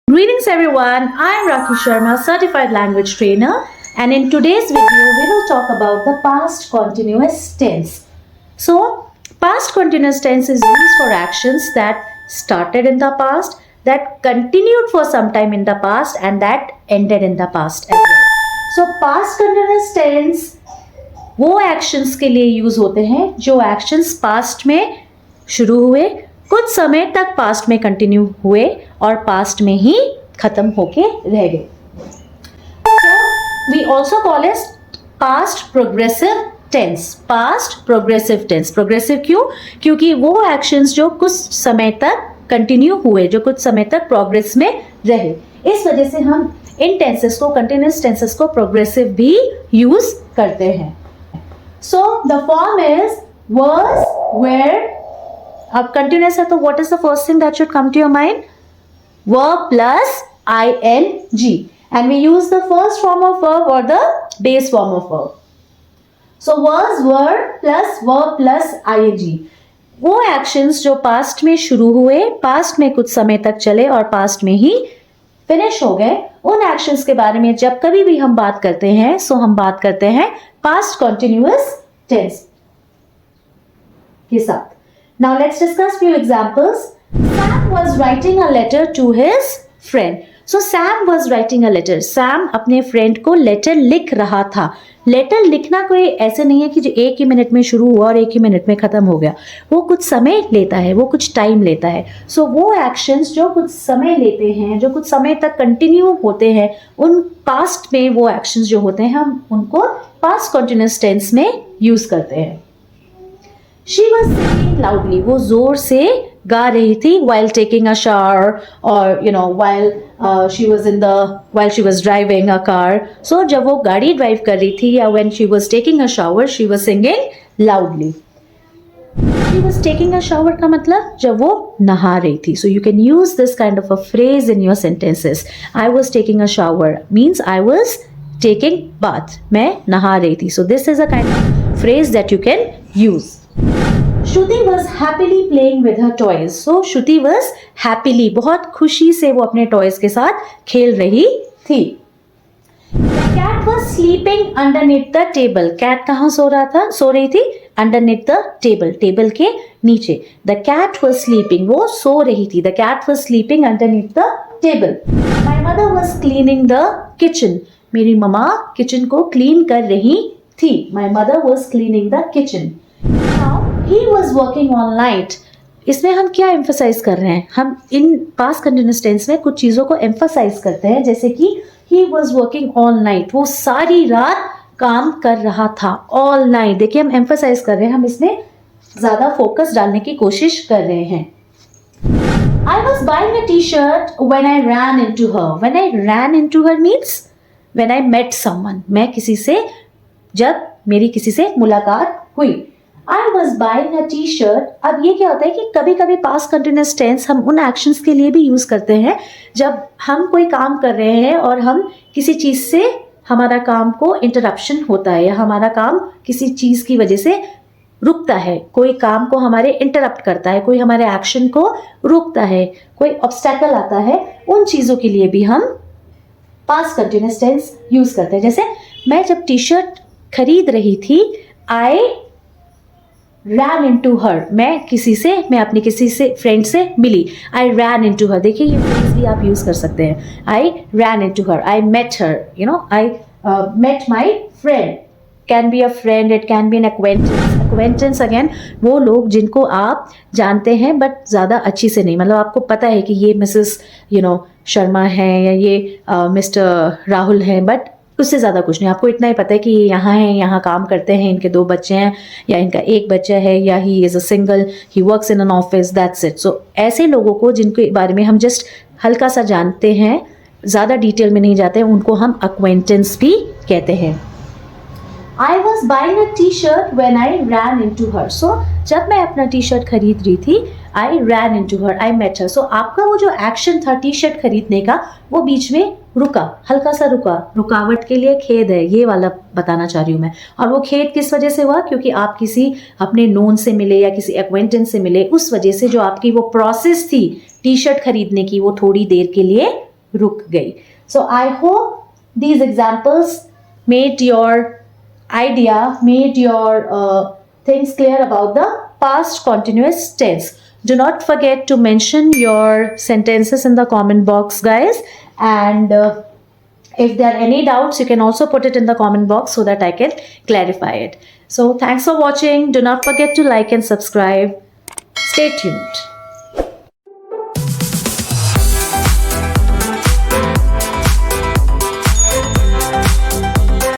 Greetings everyone, I am Rakhi Sharma, Certified Language Trainer, and in today's video we will talk about the past continuous tense. So, past continuous tense is used for actions that started in the past, that continued for some time in the past, and that ended in the past as well. So, past continuous tense वो actions के लिए use होते हैं जो actions past में शुरू हुए, कुछ समय तक पास्ट में कंटिन्यू हुए और पास्ट में ही खत्म होके रह गए. We also call it past progressive tense. Past progressive tense. Progressive क्यों? क्योंकि वो एक्शंस जो कुछ समय तक कंटिन्यू हुए, जो कुछ समय तक प्रोग्रेस में रहे, इस वजह से हम इन टेंसेस को, कंटिन्यूअस टेंसेस को प्रोग्रेसिव भी यूज करते हैं. So the form is was, were. अब continuous है तो what is the first thing that should come to your mind? Verb plus ing, and we use the first form of verb or the base form of verb. So was, were plus verb plus ing. वो actions जो past में शुरू हुए, past में कुछ समय तक चले और past में ही finish हो गए, उन actions के बारे में जब कभी भी हम बात करते हैं, so हम बात करते हैं past continuous tense के साथ. Now let's discuss few examples. Sam was writing a letter to his friend. So Sam was writing a letter. Sam अपने friend को letter लिख रहा था. लेटर लिखना कोई ऐसे नहीं है कि जो एक ही मिनट में शुरू हुआ और एक ही मिनट में खत्म हो गया. वो कुछ समय लेता है, वो कुछ टाइम लेता है. सो वो एक्शंस जो कुछ समय लेते हैं, जो कुछ समय तक कंटिन्यू होते हैं, उन पास्ट में वो एक्शंस जो होते हैं हम उनको पास्ट कंटिन्यूअस टेंस में यूज करते हैं. She was singing loudly. वो जोर से गा रही थी while taking a shower or while she was driving a car. So जब वो गाड़ी ड्राइव कर रही थी या when she was taking a shower, she was singing loudly. She was taking a shower का मतलब जब वो नहा रही थी. So you can use this kind of a phrase in your sentences. I was taking a shower means I was taking bath. मैं नहा रही थी. So this is a kind of phrase that you can use. Shruti was happily playing with her toys. So Shruti was happily, बहुत खुशी से वो अपने toys के साथ खेल रही थी. The cat was sleeping underneath the table. Cat कहाँ सो रही थी? Underneath the table. टेबल के नीचे. The cat was sleeping. वो सो रही थी. The cat was sleeping underneath the table. My mother was cleaning the kitchen. मेरी मम्मा किचन को क्लीन कर रही थी. My mother was cleaning the kitchen. He was working all night. इसमें हम क्या एम्फसाइज कर रहे हैं? हम इन पास्ट कंटिन्यूअस टेंस में कुछ चीज़ों को एम्फसाइज करते हैं, जैसे कि he was working all night. वो सारी रात काम कर रहा था. all night. देखिए हम एम्फसाइज कर रहे हैं, हम इसमें ज़्यादा फोकस डालने की कोशिश कर रहे हैं. I was buying a t-shirt when I ran into her. When I ran into her means when I met someone. मैं किसी से, जब मेरी किसी से मुलाकात हुई. I was buying a t-shirt. अब ये क्या होता है कि कभी कभी पास्ट कंटिन्यूअस टेंस हम उन एक्शंस के लिए भी यूज करते हैं जब हम कोई काम कर रहे हैं और हम किसी चीज से, हमारा काम को इंटरप्शन होता है या हमारा काम किसी चीज की वजह से रुकता है, कोई काम को हमारे इंटरप्ट करता है, कोई हमारे एक्शन को रोकता है, कोई ऑब्स्टैकल आता है, उन चीजों के लिए भी हम पास्ट कंटिन्यूअस टेंस यूज करते हैं. जैसे मैं जब टी शर्ट खरीद रही थी, I ran into her. मैं अपनी किसी से फ्रेंड से मिली. I ran into her. देखिए ये फ्रेज भी आप यूज कर सकते हैं. I ran into her. I met her. I met my friend. Can be a friend. It can be an acquaintance. Acquaintance again वो लोग जिनको आप जानते हैं बट ज़्यादा अच्छी से नहीं. मतलब आपको पता है कि ये मिसेस शर्मा है या ये मिस्टर राहुल हैं, बट उससे ज़्यादा कुछ नहीं. आपको इतना ही पता है कि ये यहाँ हैं, यहाँ काम करते हैं, इनके 2 बच्चे हैं या इनका 1 बच्चा है, या he is a single, he works in an office, that's it. So ऐसे लोगों को जिनके बारे में हम जस्ट हल्का सा जानते हैं, ज़्यादा डिटेल में नहीं जाते हैं, उनको हम अक्वेंटेंस भी कहते हैं. I was buying a t-shirt when I ran into her. So जब मैं अपना टी शर्ट खरीद रही थी, I ran into her, I met her. So आपका वो जो एक्शन था टी शर्ट खरीदने का, वो बीच में रुका, हल्का सा रुका, रुकावट के लिए खेद है, ये वाला बताना चाह रही हूँ मैं। और वो खेद किस वजह से हुआ? क्योंकि आप किसी अपने नोन से मिले या किसी एक्वेंटेंस से मिले, उस वजह से जो आपकी वो प्रोसेस थी टी शर्ट खरीदने की, वो थोड़ी देर के लिए रुक गई। So I hope these examples made your idea, made your things clear about the past continuous tense. Do not forget to mention your sentences in the comment box, guys. And if there are any doubts, you can also put it in the comment box so that I can clarify it. So thanks for watching. Do not forget to like and subscribe. Stay tuned.